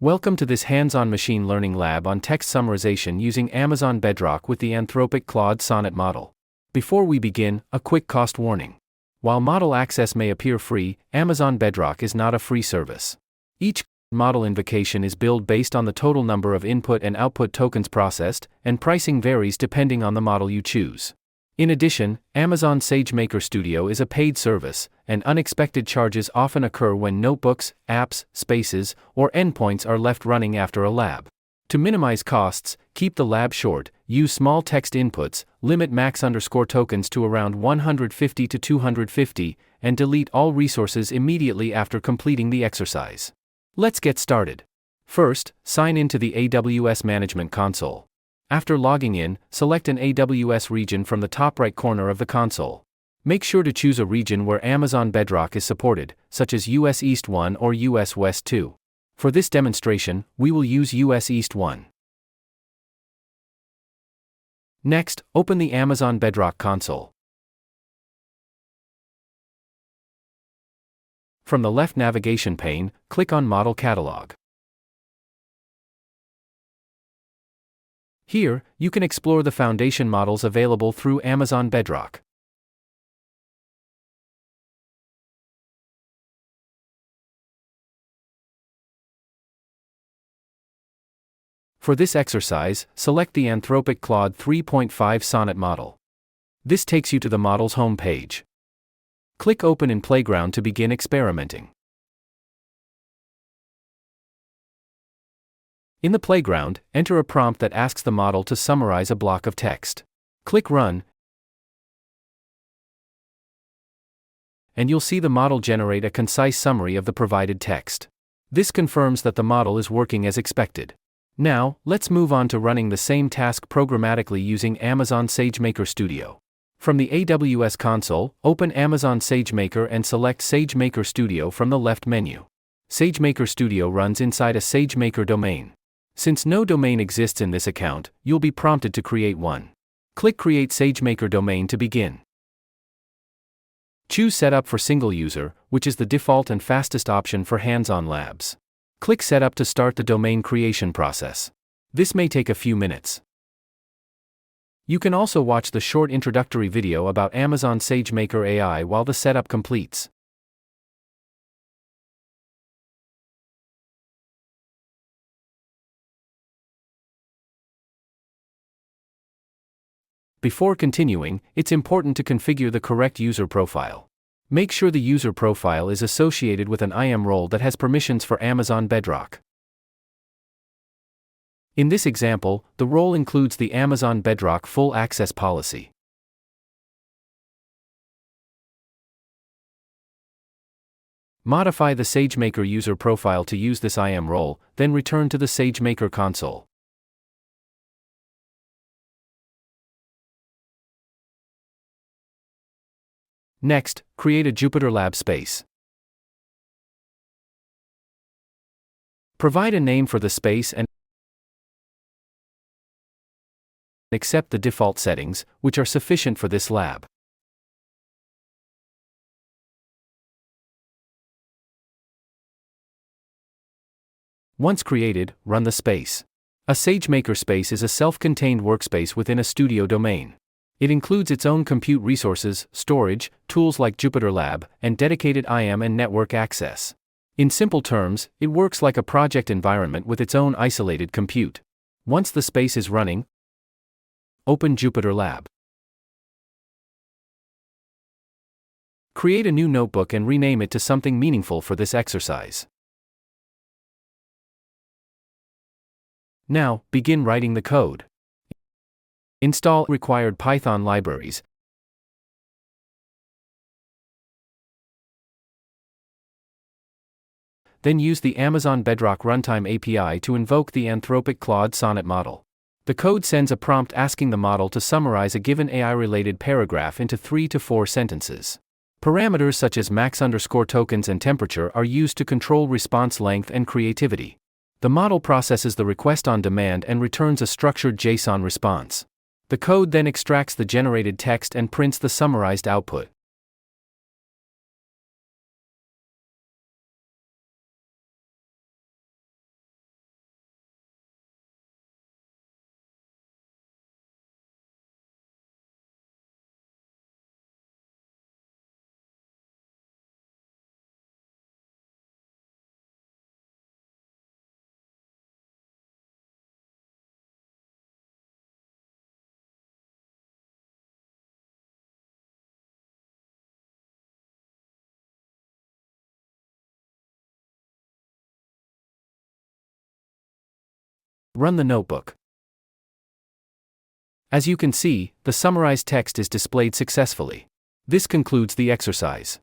Welcome to this hands-on machine learning lab on text summarization using Amazon Bedrock with the Anthropic Claude Sonnet model. Before we begin, a quick cost warning. While model access may appear free, Amazon Bedrock is not a free service. Each model invocation is billed based on the total number of input and output tokens processed, and pricing varies depending on the model you choose. In addition, Amazon SageMaker Studio is a paid service, and unexpected charges often occur when notebooks, apps, spaces, or endpoints are left running after a lab. To minimize costs, keep the lab short, use small text inputs, limit max_tokens to around 150 to 250, and delete all resources immediately after completing the exercise. Let's get started. First, sign into the AWS Management Console. After logging in, select an AWS region from the top right corner of the console. Make sure to choose a region where Amazon Bedrock is supported, such as US East 1 or US West 2. For this demonstration, we will use US East 1. Next, open the Amazon Bedrock console. From the left navigation pane, click on Model Catalog. Here, you can explore the foundation models available through Amazon Bedrock. For this exercise, select the Anthropic Claude 3.5 Sonnet model. This takes you to the model's home page. Click Open in Playground to begin experimenting. In the Playground, enter a prompt that asks the model to summarize a block of text. Click Run, and you'll see the model generate a concise summary of the provided text. This confirms that the model is working as expected. Now, let's move on to running the same task programmatically using Amazon SageMaker Studio. From the AWS console, open Amazon SageMaker and select SageMaker Studio from the left menu. SageMaker Studio runs inside a SageMaker domain. Since no domain exists in this account, you'll be prompted to create one. Click Create SageMaker Domain to begin. Choose Setup for Single User, which is the default and fastest option for hands-on labs. Click Setup to start the domain creation process. This may take a few minutes. You can also watch the short introductory video about Amazon SageMaker AI while the setup completes. Before continuing, it's important to configure the correct user profile. Make sure the user profile is associated with an IAM role that has permissions for Amazon Bedrock. In this example, the role includes the Amazon Bedrock Full Access policy. Modify the SageMaker user profile to use this IAM role, then return to the SageMaker console. Next, create a Jupyter Lab space. Provide a name for the space and accept the default settings, which are sufficient for this lab. Once created, run the space. A SageMaker space is a self-contained workspace within a Studio domain. It includes its own compute resources, storage, tools like Jupyter Lab, and dedicated IAM and network access. In simple terms, it works like a project environment with its own isolated compute. Once the space is running, open Jupyter Lab. Create a new notebook and rename it to something meaningful for this exercise. Now, begin writing the code. Install required Python libraries. Then use the Amazon Bedrock Runtime API to invoke the Anthropic Claude Sonnet model. The code sends a prompt asking the model to summarize a given AI-related paragraph into 3 to 4 sentences. Parameters such as max_tokens and temperature are used to control response length and creativity. The model processes the request on demand and returns a structured JSON response. The code then extracts the generated text and prints the summarized output. Run the notebook. As you can see, the summarized text is displayed successfully. This concludes the exercise.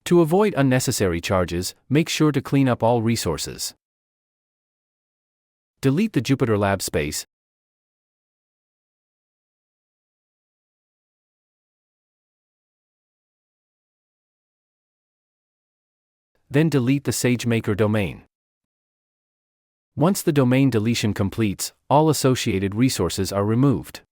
To avoid unnecessary charges, make sure to clean up all resources. Delete the Jupyter Lab space. Then delete the SageMaker domain. Once the domain deletion completes, all associated resources are removed.